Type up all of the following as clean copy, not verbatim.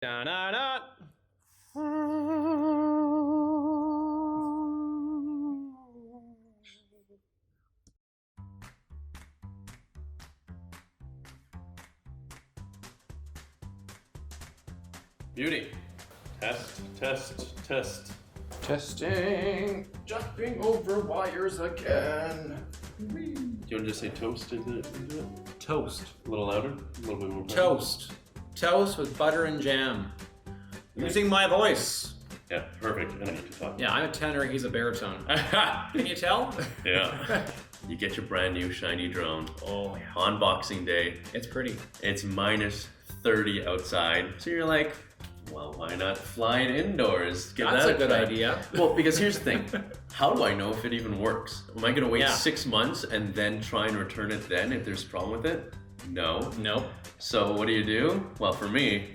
Da, da, da. Beauty. Test, test, test. Testing. Jumping over wires again. Do you want to just say toast into it? Toast. A little louder? A little bit more. Toast. Toast with butter and jam. Using my voice. Yeah, perfect. I don't need to talk. Yeah, I'm a tenor, he's a baritone. Can you tell? Yeah. You get your brand new shiny drone. Oh, yeah. On Boxing Day. It's pretty. It's minus 30 outside. So you're like, well, why not fly it indoors? Give That's that a good try. idea. Well, because here's the thing. How do I know if it even works? Am I going to wait 6 months and then try and return it then if there's a problem with it? No. Nope. So what do? Well, for me,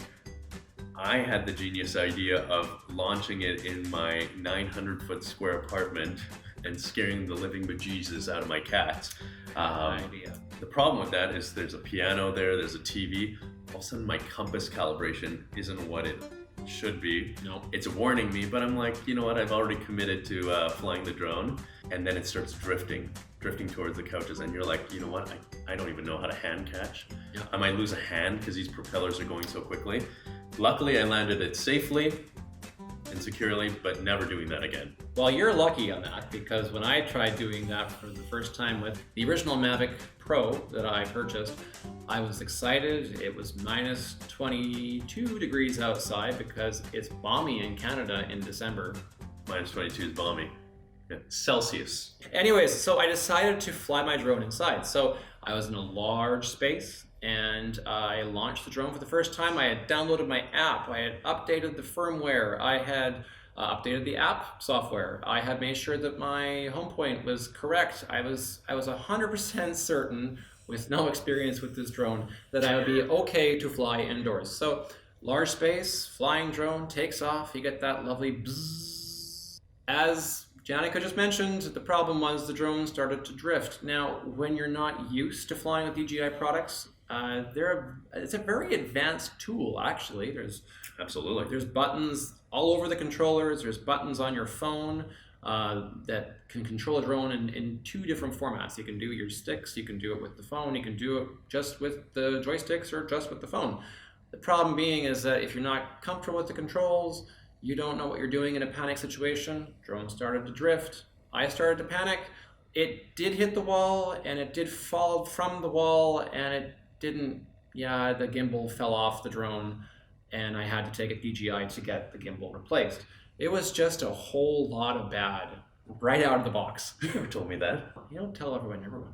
I had the genius idea of launching it in my 900-foot square apartment and scaring the living bejesus out of my cats. Idea. The problem with that is there's a piano there, there's a TV. All of a sudden my compass calibration isn't what it should be. Nope. It's warning me, but I'm like, you know what, I've already committed to flying the drone. And then it starts drifting towards the couches, and you're like, you know what, I don't even know how to hand catch. Yeah. I might lose a hand because these propellers are going so quickly. Luckily, I landed it safely and securely, but never doing that again. Well, you're lucky on that, because when I tried doing that for the first time with the original Mavic Pro that I purchased, I was excited. It was minus 22 degrees outside because it's balmy in Canada in December. Minus 22 is balmy. Yeah. Celsius. Anyways, so I decided to fly my drone inside. So I was in a large space and I launched the drone for the first time. I had downloaded my app. I had updated the firmware. I had updated the app software. I had made sure that my home point was correct. I was 100% certain, with no experience with this drone, that I would be okay to fly indoors. So large space, flying drone takes off. You get that lovely bzzz. As Janica just mentioned, the problem was the drone started to drift. Now, when you're not used to flying with DJI products, it's a very advanced tool, actually. There's buttons all over the controllers. There's buttons on your phone that can control a drone in two different formats. You can do your sticks, you can do it with the phone, you can do it just with the joysticks or just with the phone. The problem being is that if you're not comfortable with the controls, you don't know what you're doing in a panic situation. Drone started to drift. I started to panic. It did hit the wall, and it did fall from the wall, and it didn't, the gimbal fell off the drone, and I had to take it DJI to get the gimbal replaced. It was just a whole lot of bad right out of the box. You never told me that. You don't tell everyone, everyone.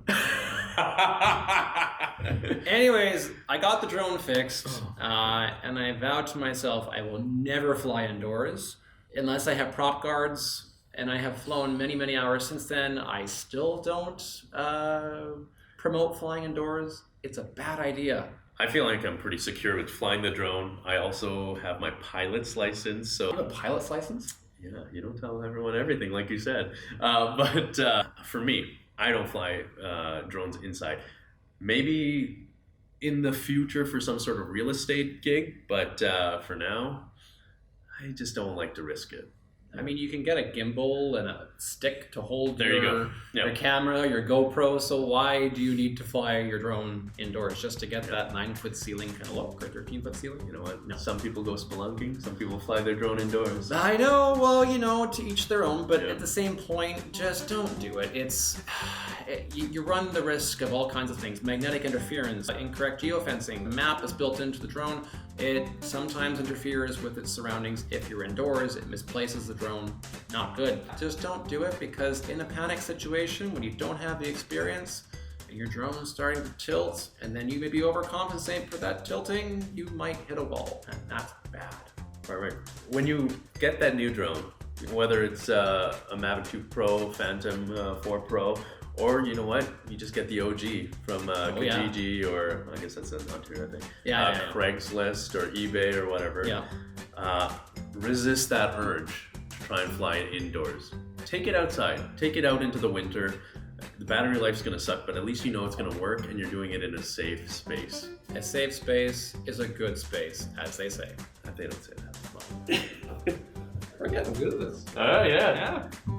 Anyways, I got the drone fixed, and I vowed to myself I will never fly indoors unless I have prop guards, and I have flown many, many hours since then. I still don't promote flying indoors. It's a bad idea. I feel like I'm pretty secure with flying the drone. I also have my pilot's license, so... You have a pilot's license? Yeah, you don't tell everyone everything, like you said. But for me, I don't fly drones inside. Maybe in the future for some sort of real estate gig, but for now, I just don't like to risk it. I mean, you can get a gimbal and a stick to hold your camera, your GoPro, so why do you need to fly your drone indoors? Just to get that 9-foot ceiling kind of look, or 13-foot ceiling? You know what? No. Some people go spelunking, some people fly their drone indoors. I know, well, to each their own, but at the same point, just don't do it. You run the risk of all kinds of things. Magnetic interference, incorrect geofencing. The map is built into the drone. It sometimes interferes with its surroundings. If you're indoors, it misplaces the drone. Not good. Just don't do it, because in a panic situation, when you don't have the experience and your drone is starting to tilt, and then you maybe overcompensate for that tilting, you might hit a wall, and that's bad. Right. When you get that new drone, whether it's a Mavic 2 Pro, Phantom 4 Pro, or you know what, you just get the OG from Kijiji, or I guess that's not true, I think. Craigslist or eBay or whatever. Yeah. Resist that urge to try and fly it indoors. Take it outside. Take it out into the winter. The battery life's gonna suck, but at least you know it's gonna work and you're doing it in a safe space. A safe space is a good space, as they say. They don't say that. We're getting good at this. Oh, yeah. Yeah.